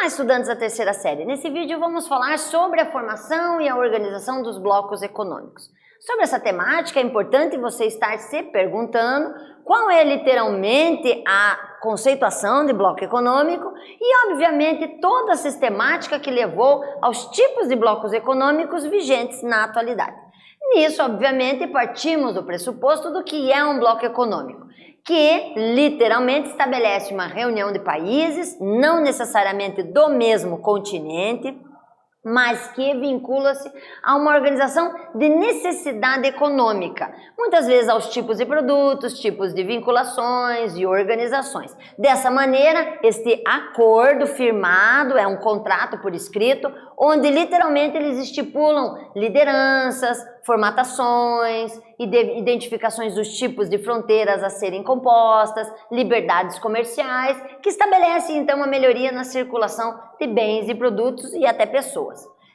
Olá, estudantes da terceira série. Nesse vídeo vamos falar sobre a formação e a organização dos blocos econômicos. Sobre essa temática é importante você estar se perguntando qual é literalmente a conceituação de bloco econômico e, obviamente, toda a sistemática que levou aos tipos de blocos econômicos vigentes na atualidade. Nisso, obviamente, partimos do pressuposto do que é um bloco econômico, que literalmente estabelece uma reunião de países, não necessariamente do mesmo continente, mas que vincula-se a uma organização de necessidade econômica, muitas vezes aos tipos de produtos, tipos de vinculações e organizações. Dessa maneira, este acordo firmado é um contrato por escrito, onde literalmente eles estipulam lideranças, formatações, identificações dos tipos de fronteiras a serem compostas, liberdades comerciais, que estabelecem então uma melhoria na circulação de bens e produtos e até pessoas.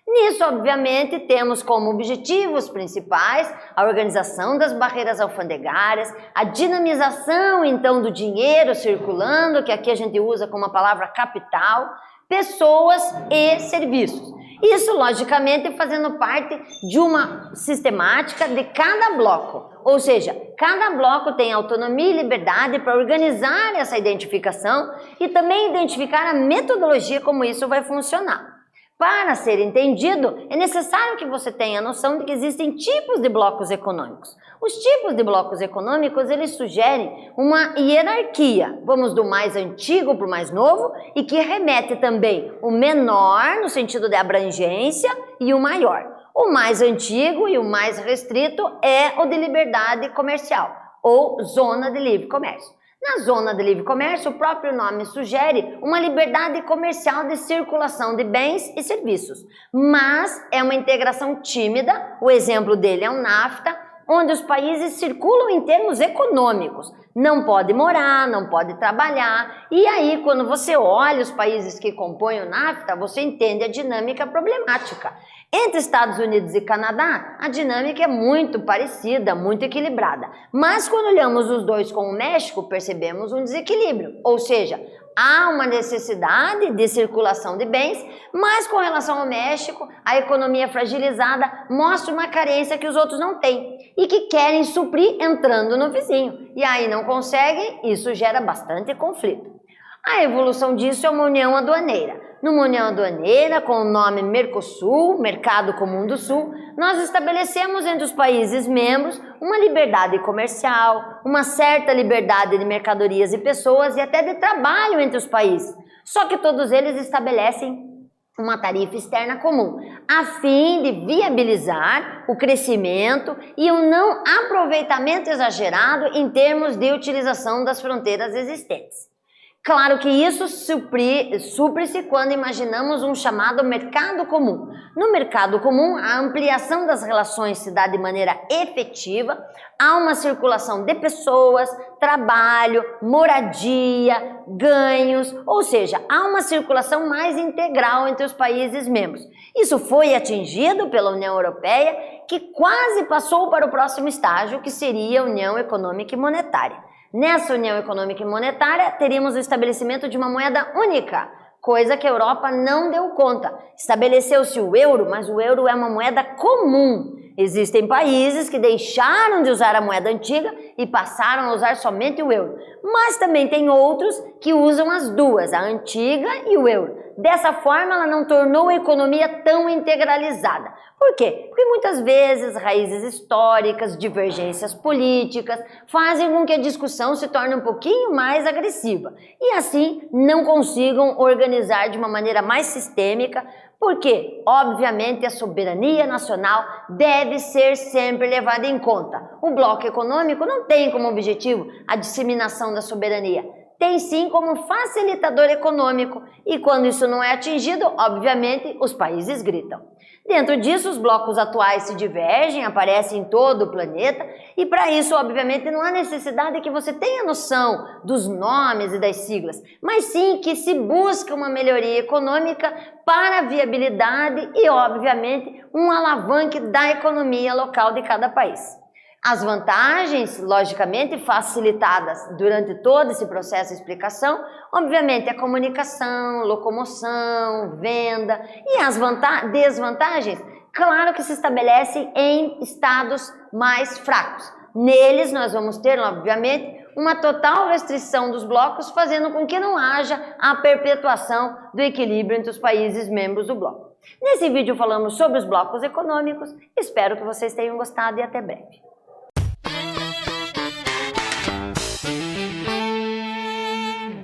Nisso, obviamente, temos como objetivos principais a organização das barreiras alfandegárias, a dinamização então do dinheiro circulando, que aqui a gente usa como a palavra capital, pessoas e serviços. Isso, logicamente, fazendo parte de uma sistemática de cada bloco, ou seja, cada bloco tem autonomia e liberdade para organizar essa identificação e também identificar a metodologia como isso vai funcionar. Para ser entendido, é necessário que você tenha a noção de que existem tipos de blocos econômicos. Os tipos de blocos econômicos, eles sugerem uma hierarquia, vamos do mais antigo para o mais novo, e que remete também o menor, no sentido de abrangência, e o maior. O mais antigo e o mais restrito é o de liberdade comercial, ou zona de livre comércio. Na zona de livre comércio, o próprio nome sugere uma liberdade comercial de circulação de bens e serviços, mas é uma integração tímida, o exemplo dele é o NAFTA, onde os países circulam em termos econômicos, não pode morar, não pode trabalhar, e aí quando você olha os países que compõem o NAFTA, você entende a dinâmica problemática. Entre Estados Unidos e Canadá, a dinâmica é muito parecida, muito equilibrada, mas quando olhamos os dois com o México, percebemos um desequilíbrio, ou seja, há uma necessidade de circulação de bens, mas com relação ao México, a economia fragilizada mostra uma carência que os outros não têm e que querem suprir entrando no vizinho. E aí não conseguem, isso gera bastante conflito. A evolução disso é uma união aduaneira. Numa união aduaneira, com o nome Mercosul, Mercado Comum do Sul, nós estabelecemos entre os países membros uma liberdade comercial, uma certa liberdade de mercadorias e pessoas e até de trabalho entre os países. Só que todos eles estabelecem uma tarifa externa comum, a fim de viabilizar o crescimento e o não aproveitamento exagerado em termos de utilização das fronteiras existentes. Claro que isso supre-se quando imaginamos um chamado mercado comum. No mercado comum, a ampliação das relações se dá de maneira efetiva, há uma circulação de pessoas, trabalho, moradia, ganhos, ou seja, há uma circulação mais integral entre os países membros. Isso foi atingido pela União Europeia, que quase passou para o próximo estágio, que seria a União Econômica e Monetária. Nessa União Econômica e Monetária, teríamos o estabelecimento de uma moeda única, coisa que a Europa não deu conta. Estabeleceu-se o euro, mas o euro é uma moeda comum. Existem países que deixaram de usar a moeda antiga e passaram a usar somente o euro. Mas também tem outros que usam as duas, a antiga e o euro. Dessa forma, ela não tornou a economia tão integralizada. Por quê? Porque muitas vezes raízes históricas, divergências políticas fazem com que a discussão se torne um pouquinho mais agressiva e assim não consigam organizar de uma maneira mais sistêmica, porque, obviamente, a soberania nacional deve ser sempre levada em conta. O bloco econômico não tem como objetivo a disseminação da soberania, tem sim como facilitador econômico e quando isso não é atingido, obviamente, os países gritam. Dentro disso, os blocos atuais se divergem, aparecem em todo o planeta e para isso, obviamente, não há necessidade que você tenha noção dos nomes e das siglas, mas sim que se busque uma melhoria econômica para a viabilidade e, obviamente, um alavanque da economia local de cada país. As vantagens, logicamente, facilitadas durante todo esse processo de explicação, obviamente, a comunicação, locomoção, venda, e as desvantagens, claro que se estabelecem em estados mais fracos. Neles nós vamos ter, obviamente, uma total restrição dos blocos, fazendo com que não haja a perpetuação do equilíbrio entre os países membros do bloco. Nesse vídeo falamos sobre os blocos econômicos, espero que vocês tenham gostado e até breve.